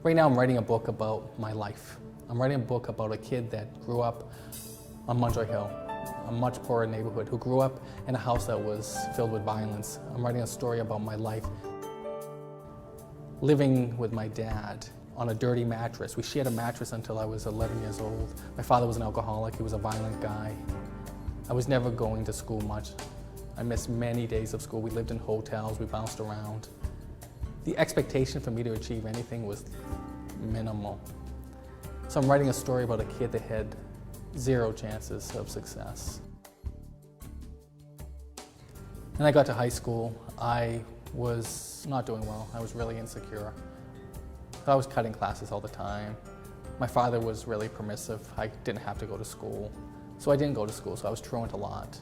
Right now I'm writing a book about my life. I'm writing a book about a kid that grew up on Munjoy Hill, a much poorer neighborhood, who grew up in a house that was filled with violence. I'm writing a story about my life. Living with my dad on a dirty mattress. We shared a mattress until I was 11 years old. My father was an alcoholic, he was a violent guy. I was never going to school much. I missed many days of school. We lived in hotels, we bounced around. The expectation for me to achieve anything was minimal. So I'm writing a story about a kid that had zero chances of success. When I got to high school, I was not doing well. I was really insecure. I was cutting classes all the time. My father was really permissive. I didn't have to go to school. So I didn't go to school, so I was truant a lot.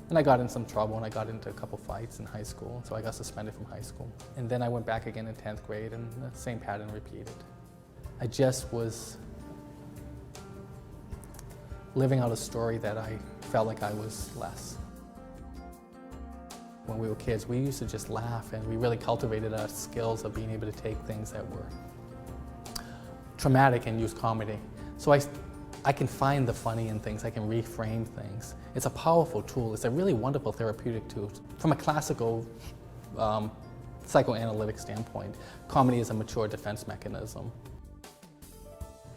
And I got in some trouble, and I got into a couple fights in high school, so I got suspended from high school. And then I went back again in 10th grade, and the same pattern repeated. I just was living out a story that I felt like I was less. When we were kids, we used to just laugh, and we really cultivated our skills of being able to take things that were traumatic and use comedy. So I can find the funny in things, I can reframe things. It's a powerful tool, it's a really wonderful therapeutic tool. From a classical psychoanalytic standpoint, comedy is a mature defense mechanism.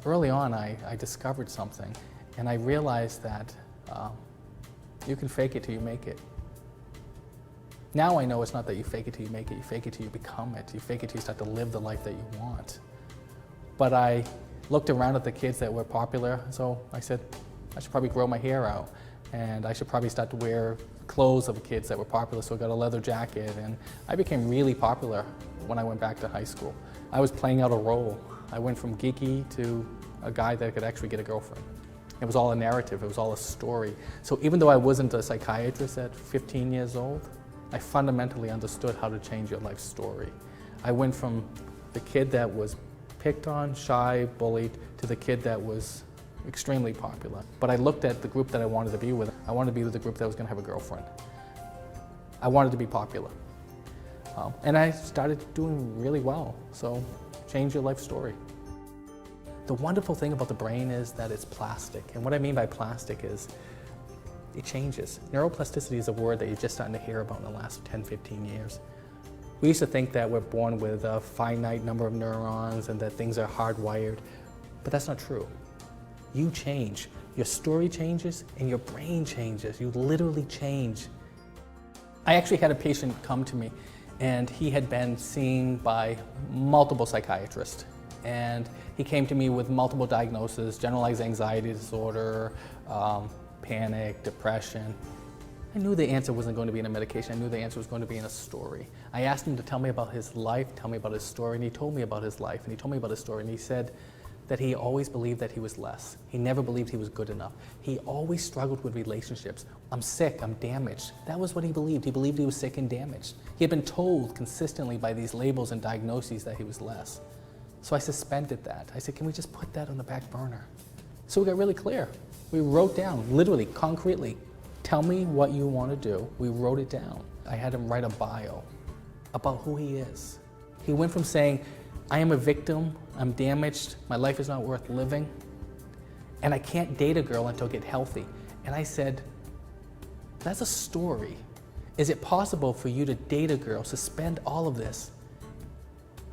Early on, I discovered something, and I realized that you can fake it till you make it. Now I know it's not that you fake it till you make it, you fake it till you become it, you fake it till you start to live the life that you want. But I looked around at the kids that were popular, so I said, I should probably grow my hair out, and I should probably start to wear clothes of kids that were popular, so I got a leather jacket, and I became really popular when I went back to high school. I was playing out a role. I went from geeky to a guy that could actually get a girlfriend. It was all a narrative, it was all a story. So even though I wasn't a psychiatrist at 15 years old, I fundamentally understood how to change your life story. I went from the kid that was picked on, shy, bullied, to the kid that was extremely popular. But I looked at the group that I wanted to be with. I wanted to be with the group that was going to have a girlfriend. I wanted to be popular. And I started doing really well. So change your life story. The wonderful thing about the brain is that it's plastic. And what I mean by plastic is it changes. Neuroplasticity is a word that you're just starting to hear about in the last 10, 15 years. We used to think that we're born with a finite number of neurons and that things are hardwired, but that's not true. You change. Your story changes and your brain changes. You literally change. I actually had a patient come to me, and he had been seen by multiple psychiatrists. And he came to me with multiple diagnoses: generalized anxiety disorder, panic, depression. I knew the answer wasn't going to be in a medication. I knew the answer was going to be in a story. I asked him to tell me about his life, tell me about his story, and he told me about his life, and he told me about his story, and he said that he always believed that he was less. He never believed he was good enough. He always struggled with relationships. I'm sick, I'm damaged. That was what he believed. He believed he was sick and damaged. He had been told consistently by these labels and diagnoses that he was less. So I suspended that. I said, can we just put that on the back burner? So we got really clear. We wrote down, literally, concretely, tell me what you want to do. We wrote it down. I had him write a bio about who he is. He went from saying, I am a victim, I'm damaged, my life is not worth living, and I can't date a girl until I get healthy. And I said, that's a story. Is it possible for you to date a girl, suspend all of this,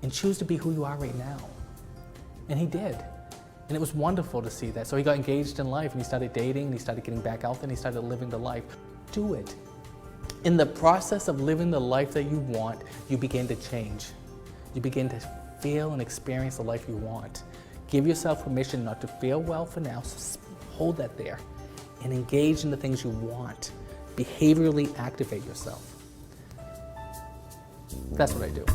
and choose to be who you are right now? And he did. And it was wonderful to see that. So he got engaged in life, and he started dating, and he started getting back out there, and he started living the life. Do it. In the process of living the life that you want, you begin to change. You begin to feel and experience the life you want. Give yourself permission not to feel well for now, so hold that there, and engage in the things you want. Behaviorally activate yourself. That's what I do.